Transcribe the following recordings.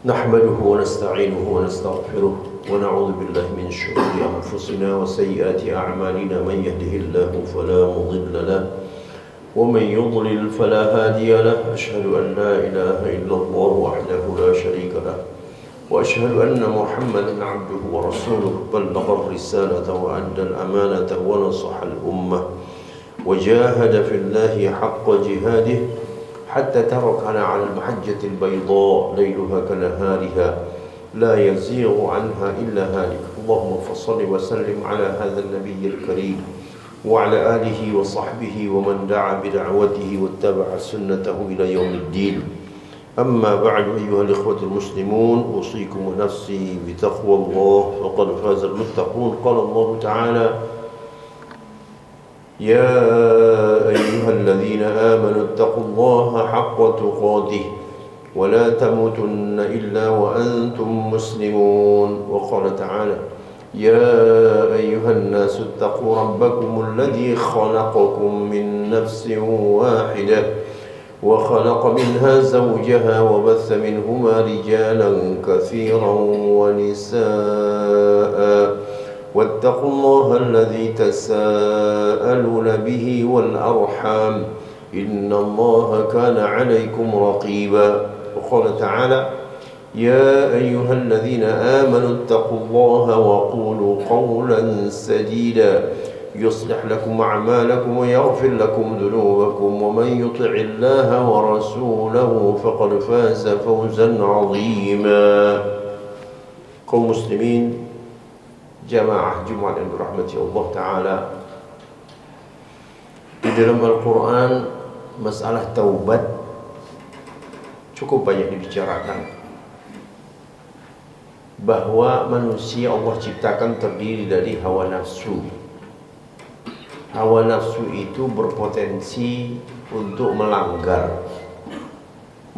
نحمده ونستعينه ونستغفره ونعوذ بالله من شرور أنفسنا وسيئات أعمالنا من يهده الله فلا مضل له ومن يضلل فلا هادي له أشهد أن لا إله إلا الله وحده لا شريك له وأشهد أن محمدا عبده ورسوله بلغ الرسالة وأدى الأمانة ونصح الأمة وجاهد في الله حق جهاده حتى تركنا على المحجة البيضاء ليلها كنهارها لا يزيغ عنها إلا هالك. اللهم فصل وسلم على هذا النبي الكريم وعلى آله وصحبه ومن دعا بدعوته واتبع سنته إلى يوم الدين. أما بعد أيها الإخوة المسلمون، أوصيكم ونفسي بتقوى الله فقد فاز المتقون. قال الله تعالى: يا أيها الذين آمنوا اتقوا الله حق تقاته ولا تموتن إلا وأنتم مسلمون. وقال تعالى: يا أيها الناس اتقوا ربكم الذي خلقكم من نفس واحدة وخلق منها زوجها وبث منهما رجالا كثيرا ونساء واتقوا الله الذي تساءلون به والأرحام إن الله كان عليكم رقيبا. وقال تعالى: يا أيها الذين آمنوا اتقوا الله وقولوا قولا سديدا يصلح لكم أعمالكم ويغفر لكم ذنوبكم ومن يطع الله ورسوله فقد فاز فوزا عظيما. kaum muslimin jamaah Jumat yang dirahmati Allah Ta'ala, di dalam Al-Quran masalah taubat cukup banyak dibicarakan. Bahwa manusia Allah ciptakan terdiri dari hawa nafsu. Hawa nafsu itu berpotensi untuk melanggar,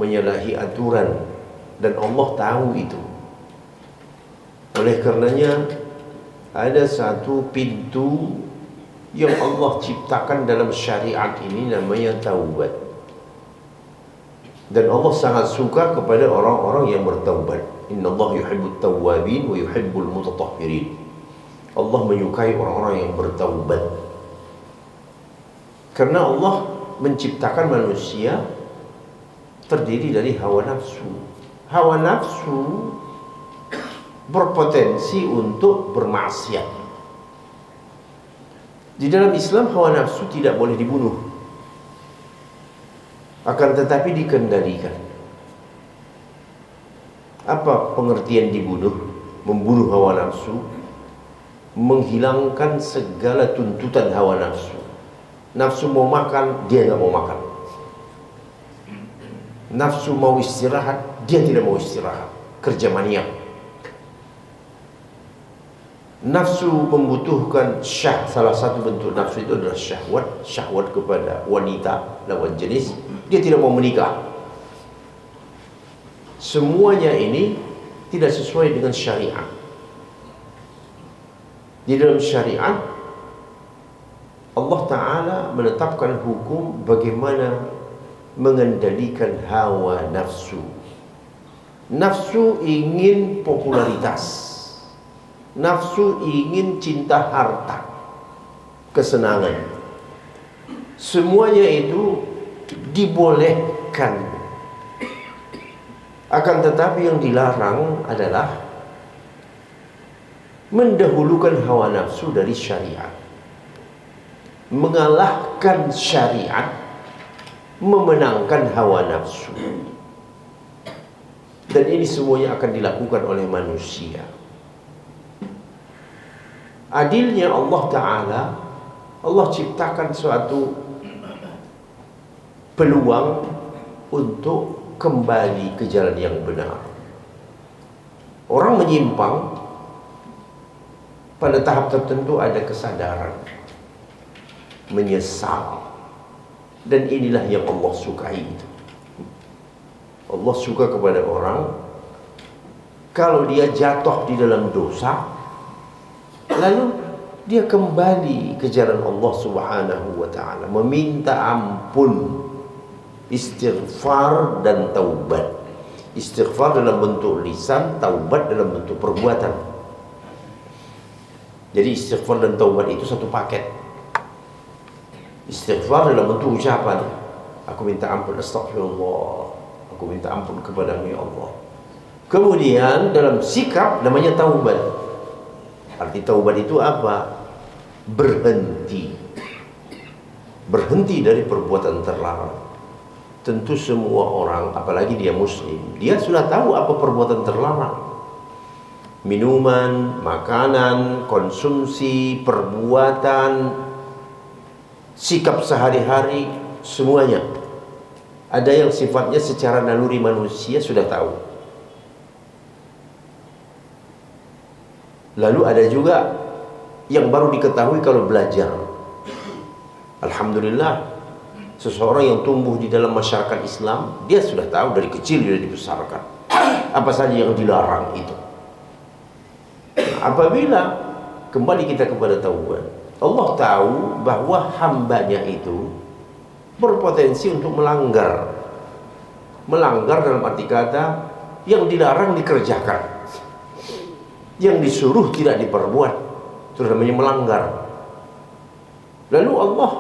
menyalahi aturan, dan Allah tahu itu. Oleh karenanya ada satu pintu yang Allah ciptakan dalam syariat ini, namanya taubat. Dan Allah sangat suka kepada orang-orang yang bertaubat. Innallaha yuhibbut tawwabin wa yuhibbul mutatahhirin. Allah menyukai orang-orang yang bertaubat. Karena Allah menciptakan manusia terdiri dari hawa nafsu. Hawa nafsu berpotensi untuk bermaksiat. Di dalam Islam hawa nafsu tidak boleh dibunuh, akan tetapi dikendalikan. Apa pengertian dibunuh? Membunuh hawa nafsu, menghilangkan segala tuntutan hawa nafsu. Nafsu mau makan, dia nggak mau makan. Nafsu mau istirahat, dia tidak mau istirahat. Kerja maniak. Nafsu membutuhkan salah satu bentuk nafsu itu adalah syahwat kepada wanita lawan jenis. Dia tidak mau menikah. Semuanya ini tidak sesuai dengan syariat. Di dalam syariat Allah Ta'ala menetapkan hukum bagaimana mengendalikan hawa nafsu. Nafsu ingin popularitas. Nafsu ingin cinta harta, kesenangan. Semuanya itu dibolehkan. Akan tetapi yang dilarang adalah mendahulukan hawa nafsu dari syariat. Mengalahkan syariat, memenangkan hawa nafsu. Dan ini semuanya akan dilakukan oleh manusia. Adilnya Allah Ta'ala, Allah ciptakan suatu peluang untuk kembali ke jalan yang benar. Orang menyimpang, pada tahap tertentu ada kesadaran, menyesal. Dan inilah yang Allah sukai itu. Allah suka kepada orang kalau dia jatuh di dalam dosa, lalu dia kembali ke jalan Allah Subhanahu wa Ta'ala, meminta ampun, istighfar dan taubat. Istighfar dalam bentuk lisan, taubat dalam bentuk perbuatan. Jadi istighfar dan taubat itu satu paket. Istighfar dalam bentuk ucapan, aku minta ampun, astagfirullah, aku minta ampun kepadamu ya Allah. Kemudian dalam sikap namanya taubat. Arti taubat itu apa? Berhenti. Berhenti dari perbuatan terlarang. Tentu semua orang, apalagi dia muslim, dia sudah tahu apa perbuatan terlarang. Minuman, makanan, konsumsi, perbuatan, sikap sehari-hari, semuanya. Ada yang sifatnya secara naluri manusia sudah tahu. Lalu ada juga yang baru diketahui kalau belajar. Alhamdulillah, seseorang yang tumbuh di dalam masyarakat Islam, dia sudah tahu dari kecil dia dibesarkan apa saja yang dilarang itu. Apabila kembali kita kepada taubat, Allah tahu bahwa hambanya itu berpotensi untuk melanggar. Melanggar dalam arti kata yang dilarang dikerjakan, yang disuruh tidak diperbuat, itu namanya melanggar. Lalu Allah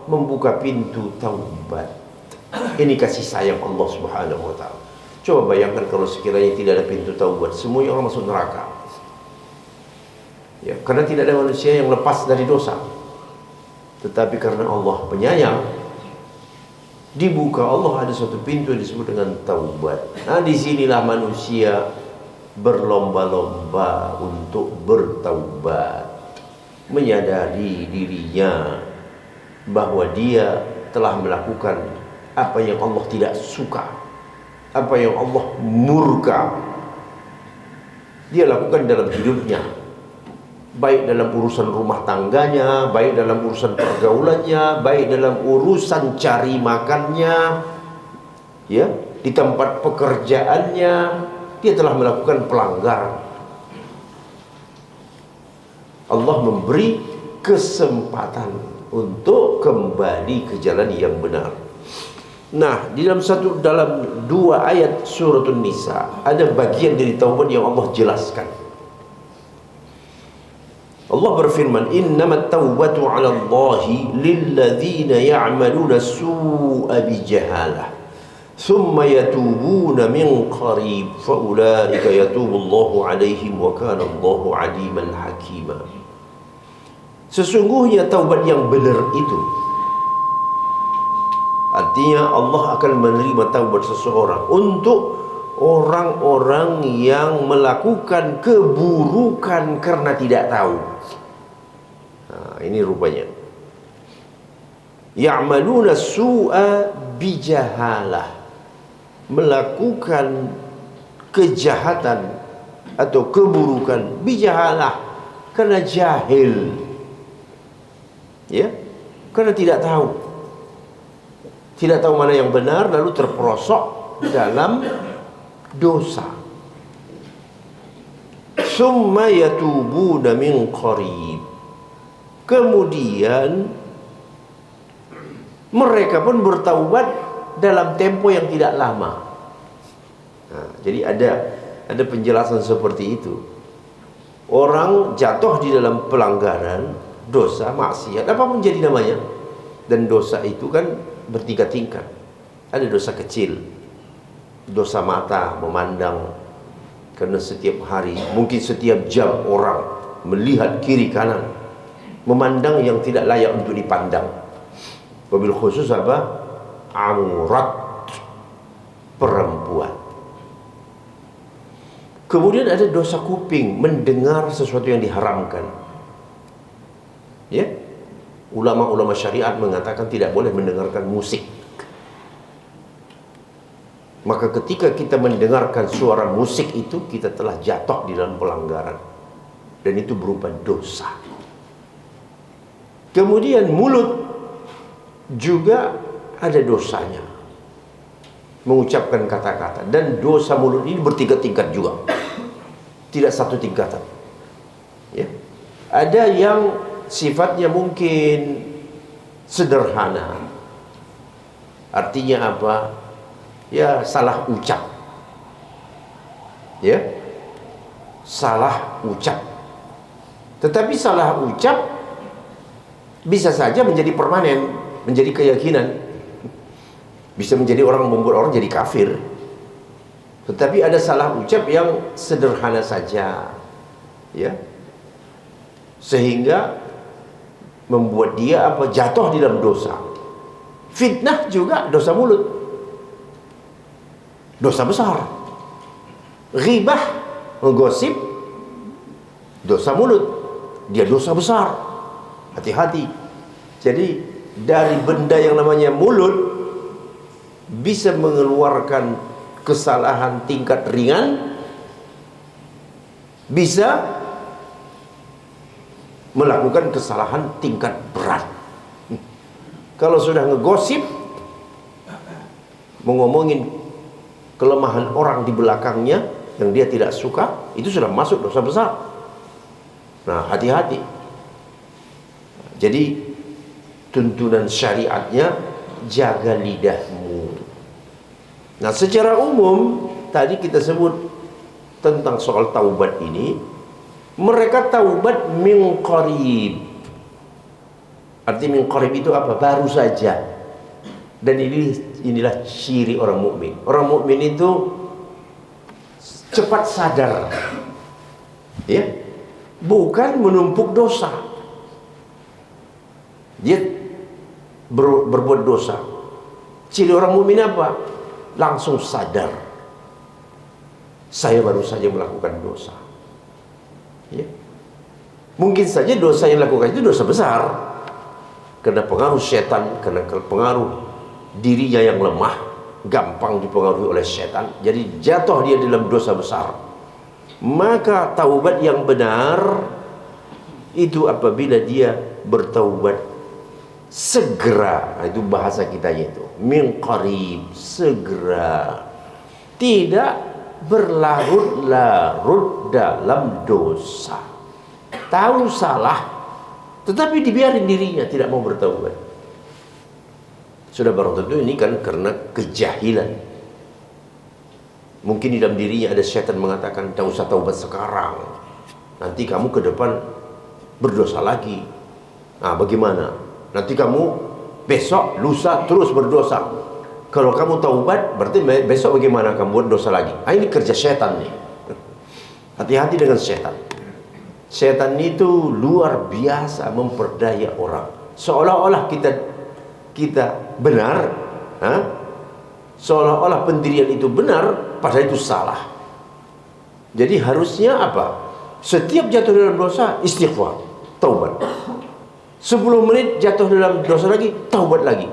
membuka pintu taubat. Ini kasih sayang Allah Subhanahu wa ta'ala. Coba bayangkan kalau sekiranya tidak ada pintu taubat, semuanya orang masuk neraka. Ya, karena tidak ada manusia yang lepas dari dosa. Tetapi karena Allah penyayang, dibuka Allah ada suatu pintu yang disebut dengan taubat. Nah, disinilah manusia berlomba-lomba untuk bertaubat, menyadari dirinya bahwa dia telah melakukan apa yang Allah tidak suka, apa yang Allah murka. Dia lakukan dalam hidupnya, baik dalam urusan rumah tangganya, baik dalam urusan pergaulannya, baik dalam urusan cari makannya, ya, di tempat pekerjaannya, dia telah melakukan pelanggaran. Allah memberi kesempatan untuk kembali ke jalan yang benar. Nah, dalam dua ayat suratun Nisa ada bagian dari taubat yang Allah jelaskan. Allah berfirman, innamat taubatu 'ala Allahi lilladzina ya'maluna su'a bijahalah thumma yatubuna min qarib faulaika yatubullahu 'alaihim wa kana Allahu 'aliman hakima. Sesungguhnya taubat yang benar itu, artinya Allah akan menerima taubat seseorang untuk orang-orang yang melakukan keburukan karena tidak tahu. Nah, ini rupanya ya'maluna su'a bijahalah, melakukan kejahatan atau keburukan bijahalah karena jahil, ya, karena tidak tahu mana yang benar, lalu terperosok dalam dosa. Summa yatubuna min qarib, kemudian mereka pun bertaubat dalam tempo yang tidak lama. Nah, jadi ada penjelasan seperti itu. Orang jatuh di dalam pelanggaran, dosa, maksiat, apapun jadi namanya. Dan dosa itu kan bertingkat-tingkat. Ada dosa kecil, dosa mata, memandang, karena setiap hari, mungkin setiap jam orang melihat kiri kanan, memandang yang tidak layak untuk dipandang. Wabil khusus apa? Aurat perempuan. Kemudian ada dosa kuping, mendengar sesuatu yang diharamkan. Ya, ulama-ulama syariat mengatakan tidak boleh mendengarkan musik. Maka ketika kita mendengarkan suara musik itu, kita telah jatuh di dalam pelanggaran, dan itu berupa dosa. Kemudian mulut juga ada dosanya, mengucapkan kata-kata, dan dosa mulut ini bertingkat-tingkat juga, tidak satu tingkatan. Ya, ada yang sifatnya mungkin sederhana, artinya apa? Ya, salah ucap, ya, salah ucap. Tetapi salah ucap bisa saja menjadi permanen, menjadi keyakinan, bisa menjadi membuat orang jadi kafir. Tetapi ada salah ucap yang sederhana saja, ya, sehingga membuat dia jatuh di dalam dosa. Fitnah juga dosa mulut, dosa besar. Ghibah, menggosip, dosa mulut, dia dosa besar. Hati-hati. Jadi dari benda yang namanya mulut bisa mengeluarkan kesalahan tingkat ringan, bisa melakukan kesalahan tingkat berat. Kalau sudah ngegosip, mengomongin kelemahan orang di belakangnya yang dia tidak suka, itu sudah masuk dosa besar. Nah, hati-hati. Jadi tuntunan syariatnya, jaga lidahmu. Nah, secara umum tadi kita sebut tentang soal taubat ini, mereka taubat min qarib. Arti min qarib itu apa? Baru saja. Dan inilah ciri orang mukmin. Orang mukmin itu cepat sadar, ya, bukan menumpuk dosa. Dia berbuat dosa. Ciri orang mukmin apa? Langsung sadar, saya baru saja melakukan dosa, ya. Mungkin saja dosa yang dilakukan itu dosa besar, karena pengaruh setan, karena pengaruh dirinya yang lemah, gampang dipengaruhi oleh setan, jadi jatuh dia dalam dosa besar. Maka taubat yang benar itu apabila dia bertaubat segera. Itu bahasa kita itu min qarib, segera, tidak berlarut-larut dalam dosa. Tahu salah tetapi dibiarin dirinya, tidak mau bertaubat. Sudah barang tentu ini kan karena kejahilan. Mungkin di dalam dirinya ada setan mengatakan, tidak usah taubat sekarang, nanti kamu ke depan berdosa lagi. Nah, bagaimana? Nanti kamu besok, lusa terus berdosa. Kalau kamu taubat, berarti besok bagaimana kamu buat dosa lagi? Nah, ini kerja setan nih. Hati-hati dengan setan. Setan itu luar biasa memperdaya orang. Seolah-olah kita benar, seolah-olah pendirian itu benar, padahal itu salah. Jadi harusnya apa? Setiap jatuh dalam dosa, istighfar, taubat. 10 menit jatuh dalam dosa lagi, taubat lagi.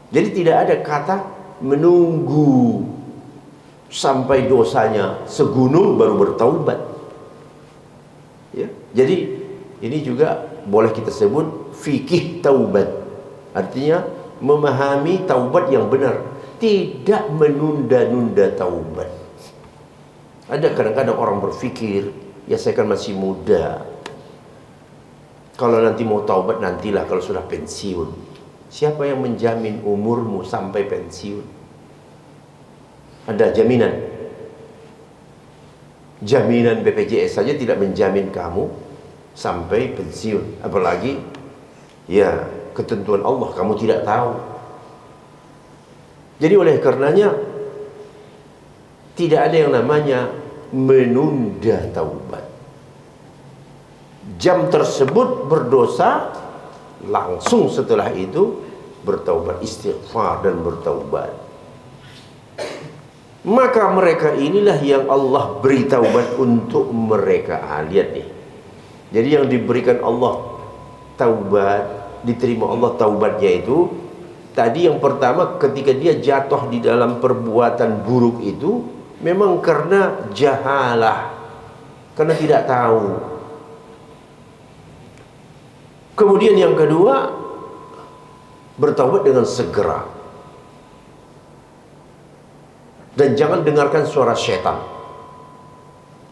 Jadi tidak ada kata menunggu sampai dosanya segunung baru bertaubat, ya. Jadi ini juga boleh kita sebut fikih taubat. Artinya memahami taubat yang benar, tidak menunda-nunda taubat. Ada kadang-kadang orang berpikir, ya saya kan masih muda, kalau nanti mau taubat nantilah kalau sudah pensiun. Siapa yang menjamin umurmu sampai pensiun? Ada jaminan? Jaminan BPJS saja tidak menjamin kamu sampai pensiun, apalagi ya ketentuan Allah kamu tidak tahu. Jadi oleh karenanya tidak ada yang namanya menunda taubat. Jam tersebut berdosa, langsung setelah itu bertaubat, istighfar dan bertaubat. Maka mereka inilah yang Allah beri taubat untuk mereka. Lihat nih. Jadi yang diberikan Allah taubat, diterima Allah taubatnya itu, tadi yang pertama ketika dia jatuh di dalam perbuatan buruk itu memang karena jahalah, karena tidak tahu. Kemudian yang kedua, bertaubat dengan segera. Dan jangan dengarkan suara setan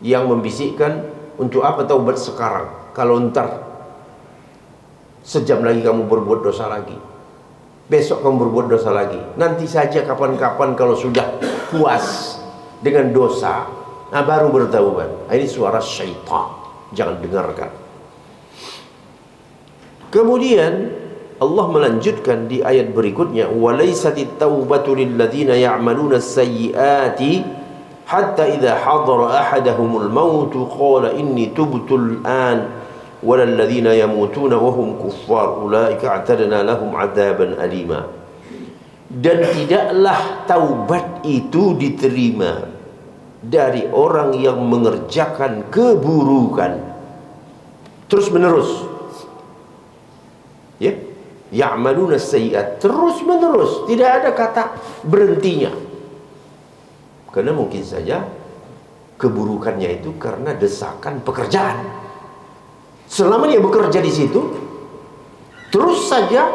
yang membisikkan, untuk apa taubat sekarang kalau ntar sejam lagi kamu berbuat dosa lagi, besok kamu berbuat dosa lagi, nanti saja kapan-kapan kalau sudah puas dengan dosa, nah baru bertaubat. Ini suara syaitan, jangan dengarkan. Kemudian Allah melanjutkan di ayat berikutnya, walaisatit taubatu lil ladzina ya'maluna as-sayyi'ati hatta idza hadara ahadahumul maut qala inni tubtu al-an walal ladzina yamutuna wa hum kuffar ulaika a'tadna lahum 'adzaban alima. Dan tidaklah taubat itu diterima dari orang yang mengerjakan keburukan terus menerus, ya, ya'maluna sayyi'at, terus menerus, tidak ada kata berhentinya. Karena mungkin saja keburukannya itu karena desakan pekerjaan. Selama dia bekerja di situ terus saja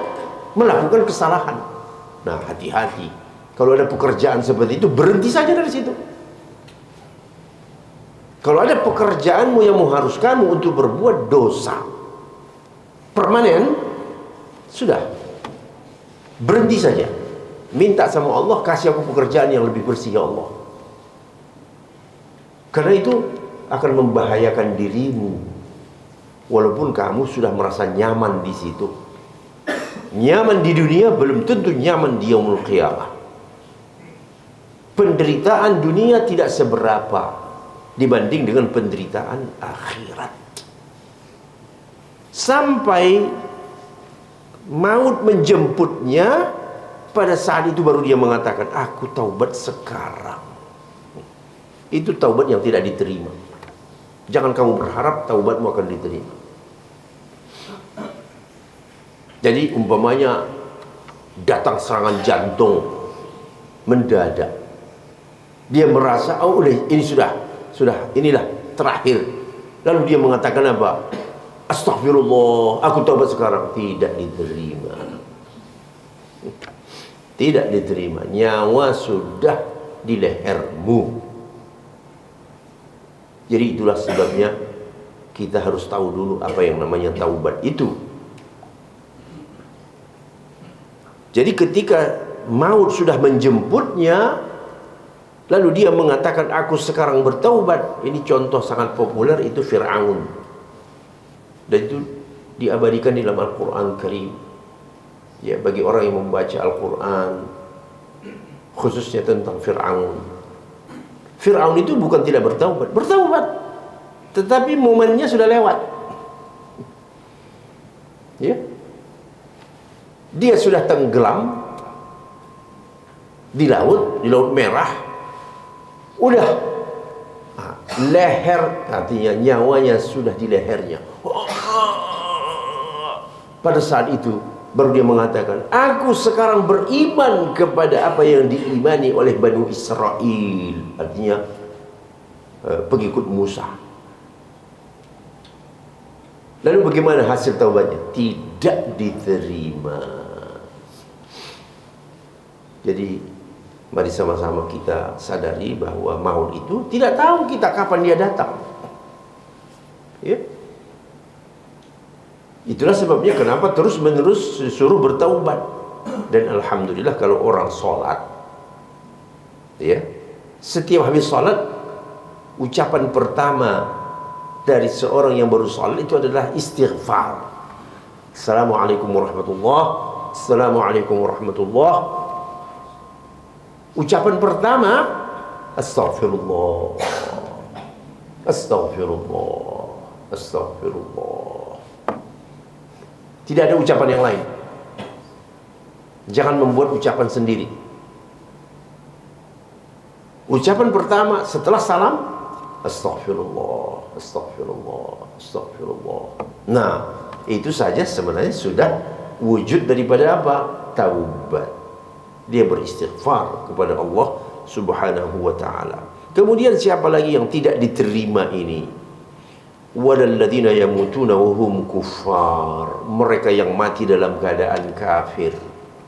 melakukan kesalahan. Nah, hati-hati. Kalau ada pekerjaan seperti itu, berhenti saja dari situ. Kalau ada pekerjaanmu yang mengharuskanmu untuk berbuat dosa permanen, sudah, berhenti saja. Minta sama Allah, kasih aku pekerjaan yang lebih bersih ya Allah. Karena itu akan membahayakan dirimu. Walaupun kamu sudah merasa nyaman di situ. Nyaman di dunia belum tentu nyaman di yaumul qiyamah. Penderitaan dunia tidak seberapa dibanding dengan penderitaan akhirat. Sampai maut menjemputnya, pada saat itu baru dia mengatakan, aku taubat sekarang. Itu taubat yang tidak diterima. Jangan kamu berharap taubatmu akan diterima. Jadi umpamanya datang serangan jantung mendadak, dia merasa, oh udah ini sudah inilah terakhir. Lalu dia mengatakan apa? Astagfirullah, aku taubat sekarang. Tidak diterima. Tidak diterima. Nyawa sudah di lehermu. Jadi itulah sebabnya kita harus tahu dulu apa yang namanya taubat itu. Jadi ketika maut sudah menjemputnya, lalu dia mengatakan aku sekarang bertaubat. Ini contoh sangat populer, itu Fir'aun. Dan itu diabadikan di dalam Al-Quran Karim. Ya, bagi orang yang membaca Al-Quran, khususnya tentang Fir'aun. Fir'aun itu bukan tidak bertaubat, tetapi momennya sudah lewat. Ya, dia sudah tenggelam di laut merah. Udah leher, artinya nyawanya sudah di lehernya. Pada saat itu baru dia mengatakan, aku sekarang beriman kepada apa yang diimani oleh Bani Israel, artinya pengikut Musa. Lalu bagaimana hasil taubatnya? Tidak diterima. Jadi mari sama-sama kita sadari bahwa maut itu tidak tahu kita kapan dia datang. Ya. Itulah sebabnya kenapa terus-menerus disuruh bertaubat. Dan alhamdulillah kalau orang sholat, ya, setiap habis sholat, ucapan pertama dari seorang yang baru sholat itu adalah istighfar. Assalamualaikum warahmatullahi, Assalamualaikum warahmatullahi. Ucapan pertama, Astaghfirullah, Astaghfirullah, Astaghfirullah. Tidak ada ucapan yang lain. Jangan membuat ucapan sendiri. Ucapan pertama setelah salam, Astaghfirullah, Astaghfirullah, Astaghfirullah. Nah, itu saja sebenarnya sudah wujud daripada apa? Taubat. Dia beristighfar kepada Allah Subhanahu wa ta'ala. Kemudian siapa lagi yang tidak diterima ini? Walalladzina yamutuna wa hum kuffar. Mereka yang mati dalam keadaan kafir.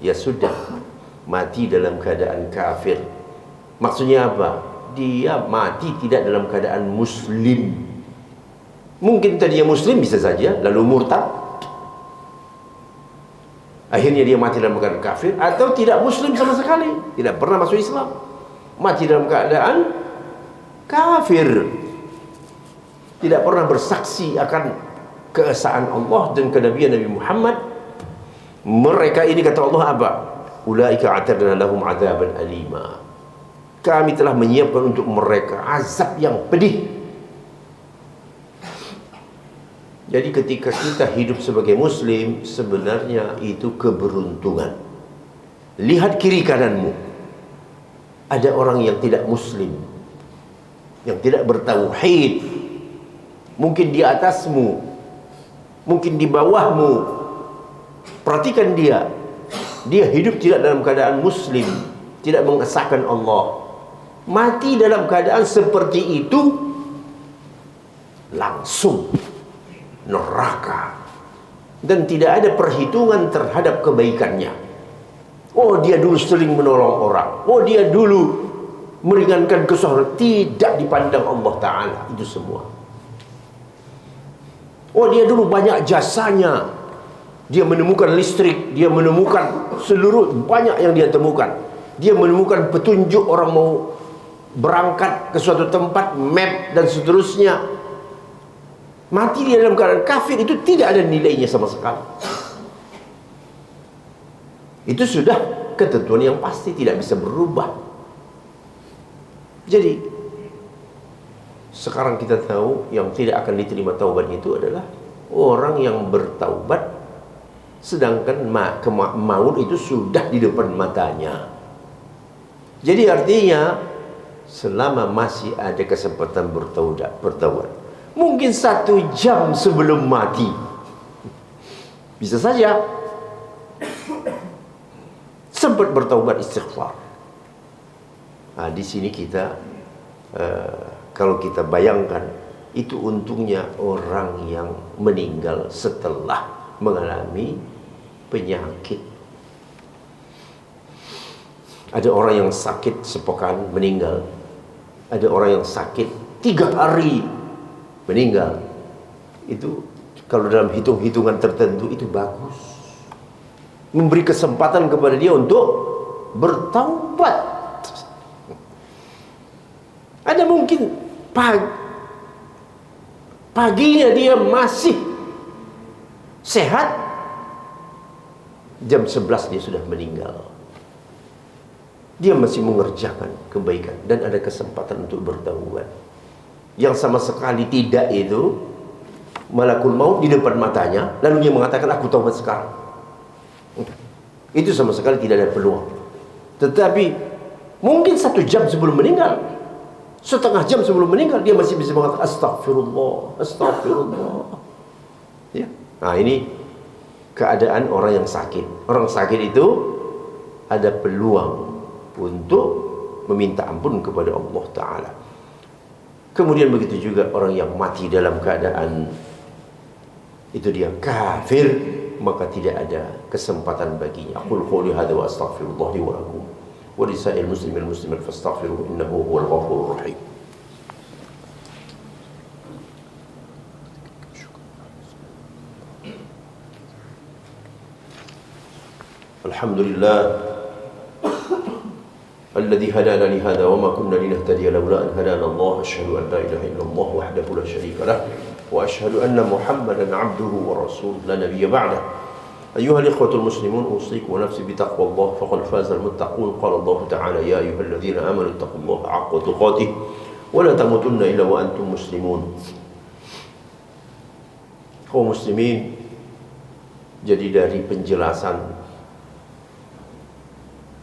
Ya sudah, mati dalam keadaan kafir. Maksudnya apa? Dia mati tidak dalam keadaan muslim. Mungkin tadinya muslim bisa saja, lalu murtad, akhirnya dia mati dalam keadaan kafir. Atau tidak muslim sama sekali, tidak pernah masuk Islam, mati dalam keadaan kafir, tidak pernah bersaksi akan keesaan Allah dan kenabian Nabi Muhammad. Mereka ini kata Allah apa? Ulaika a'tadna lahum 'adzaban alima. Kami telah menyiapkan untuk mereka azab yang pedih. Jadi ketika kita hidup sebagai muslim, sebenarnya itu keberuntungan. Lihat kiri kananmu, ada orang yang tidak muslim, yang tidak bertauhid. Mungkin di atasmu, mungkin di bawahmu. Perhatikan dia hidup tidak dalam keadaan muslim, tidak mengesahkan Allah, mati dalam keadaan seperti itu, langsung neraka, dan tidak ada perhitungan terhadap kebaikannya. Oh, dia dulu sering menolong orang, oh dia dulu meringankan kesusahan. Tidak dipandang Allah Ta'ala itu semua. Oh, dia dulu banyak jasanya, dia menemukan listrik, dia menemukan seluruh, banyak yang dia temukan. Dia menemukan petunjuk orang mau berangkat ke suatu tempat, map dan seterusnya. Mati dia dalam keadaan kafir, itu tidak ada nilainya sama sekali. Itu sudah ketentuan yang pasti, tidak bisa berubah. Jadi sekarang kita tahu yang tidak akan diterima taubatnya itu adalah orang yang bertaubat sedangkan maut itu sudah di depan matanya. Jadi artinya selama masih ada kesempatan bertaubat, mungkin 1 jam sebelum mati, bisa saja sempat bertaubat, istighfar. Nah, di sini kita kalau kita bayangkan, itu untungnya orang yang meninggal setelah mengalami penyakit. Ada orang yang sakit sepekan meninggal, ada orang yang sakit 3 hari meninggal. Itu kalau dalam hitung-hitungan tertentu itu bagus, memberi kesempatan kepada dia untuk bertaubat. Ada mungkin paginya dia masih sehat, jam 11 dia sudah meninggal. Dia masih mengerjakan kebaikan dan ada kesempatan untuk bertaubat. Yang sama sekali tidak itu, malakul maut di depan matanya, lalu dia mengatakan aku taubat sekarang. Itu sama sekali tidak ada peluang. Tetapi mungkin 1 jam sebelum meninggal, setengah jam sebelum meninggal, dia masih bisa mengatakan astagfirullah, astagfirullah. Ya. Nah, ini keadaan orang yang sakit. Orang sakit itu ada peluang untuk meminta ampun kepada Allah Ta'ala. Kemudian begitu juga orang yang mati dalam keadaan itu dia kafir, maka tidak ada kesempatan baginya. Aqulu qouli hadza wa astaghfirullah li wa lakum wa lisa'il muslimin muslimat fastaghfiruhu innahu huwal ghafurur rahim. Alhamdulillah الذي هدانا لهذا وما كنا لنهتدي لولا أن هدانا الله أشهد أن لا إله إلا الله وحده لا شريك له وأشهد أن محمدا عبده ورسوله لا نبي بعده أيها الإخوة المسلمون أوصيكم ونفسي بتقوى الله فقد فاز المتقون قال الله تعالى يا أيها الذين آمنوا اتقوا الله حق تقاته ولا تموتن إلا وأنتم مسلمون. Kaum muslimin, jadi dari penjelasan,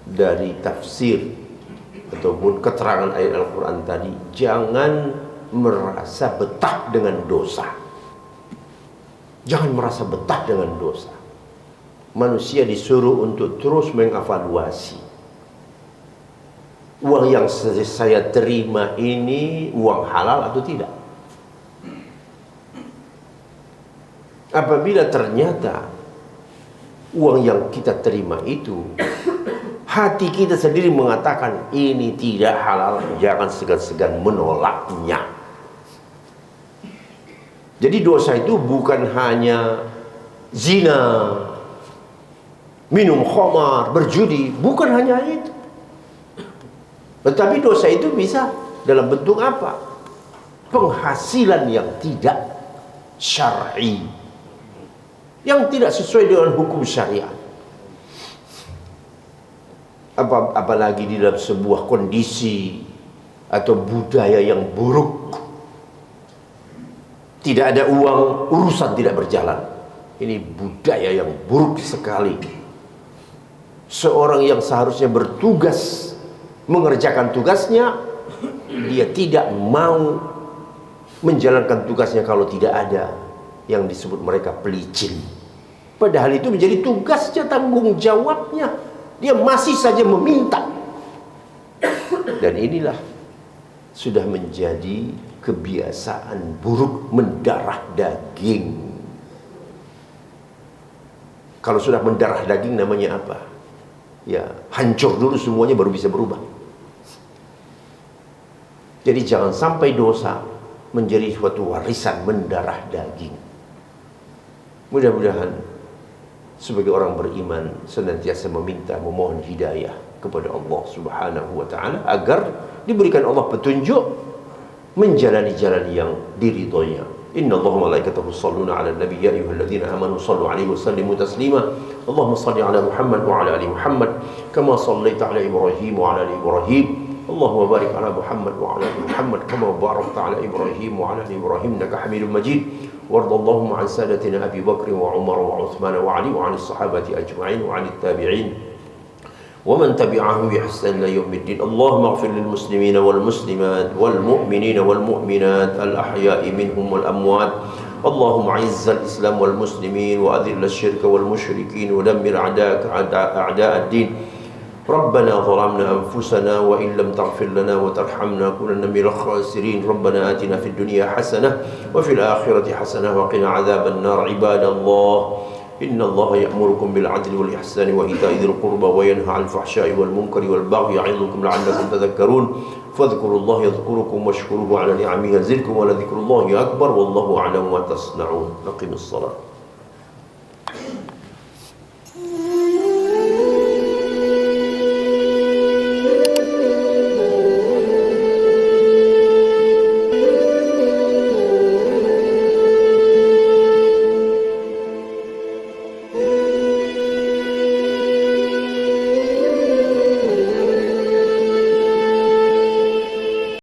dari tafsir ataupun keterangan ayat Al-Quran tadi, jangan merasa betah dengan dosa. Jangan merasa betah dengan dosa. Manusia disuruh untuk terus mengevaluasi, uang yang saya terima ini uang halal atau tidak. Apabila ternyata uang yang kita terima itu hati kita sendiri mengatakan ini tidak halal, jangan segan-segan menolaknya. Jadi dosa itu bukan hanya zina, minum khamar, berjudi, bukan hanya itu. Tetapi dosa itu bisa dalam bentuk apa? Penghasilan yang tidak syar'i, yang tidak sesuai dengan hukum syariat. Apalagi di dalam sebuah kondisi atau budaya yang buruk, tidak ada uang, urusan tidak berjalan. Ini budaya yang buruk sekali. Seorang yang seharusnya bertugas mengerjakan tugasnya, dia tidak mau menjalankan tugasnya kalau tidak ada yang disebut mereka pelicin. Padahal itu menjadi tugasnya, tanggung jawabnya. Dia masih saja meminta. Dan inilah sudah menjadi kebiasaan buruk, mendarah daging. Kalau sudah mendarah daging namanya apa? Ya, hancur dulu semuanya baru bisa berubah. Jadi jangan sampai dosa menjadi suatu warisan mendarah daging. Mudah-mudahan sebagai orang beriman senantiasa meminta, memohon hidayah kepada Allah Subhanahu wa taala agar diberikan Allah petunjuk menjalani jalan yang diridhoinya. Innallaha wa malaikatahu yusholluna 'alan nabi ya ayyuhalladzina amanu shallu 'alaihi wa sallimu taslima. Allahumma shalli 'ala Muhammad wa 'ala ali Muhammad kama shallaita 'ala Ibrahim wa 'ala ali Ibrahim. Allahumma barik 'ala Muhammad wa 'ala ali Muhammad kama barakta 'ala Ibrahim wa 'ala ali Ibrahim innaka Hamidum Majid. وارض اللهم عن سادتنا أبي بكر وعمر وعثمان وعلي وعن الصحابة أجمعين وعن التابعين ومن تبعهم بإحسان إلى يوم الدين. اللهم اغفر للمسلمين والمسلمات والمؤمنين والمؤمنات الأحياء منهم والأموات. اللهم أعز الإسلام والمسلمين وأذل الشرك والمشركين ودمر أعداء الدين. ربنا ظلمنا أنفسنا وإن لم تغفر لنا وترحمنا كنا من الخاسرين. ربنا آتنا في الدنيا حسنة وفي الآخرة حسنة وقنا عذاب النار. عباد الله إن الله يأمركم بالعدل والإحسان وإيتاء ذي القربى وينهى عن الفحشاء والمنكر والبغي يعظكم لعلكم تذكرون. فاذكروا الله يذكركم واشكروه على نعمه يزدكم ولذكر الله أكبر والله أعلم ما تصنعون. أقم الصلاة.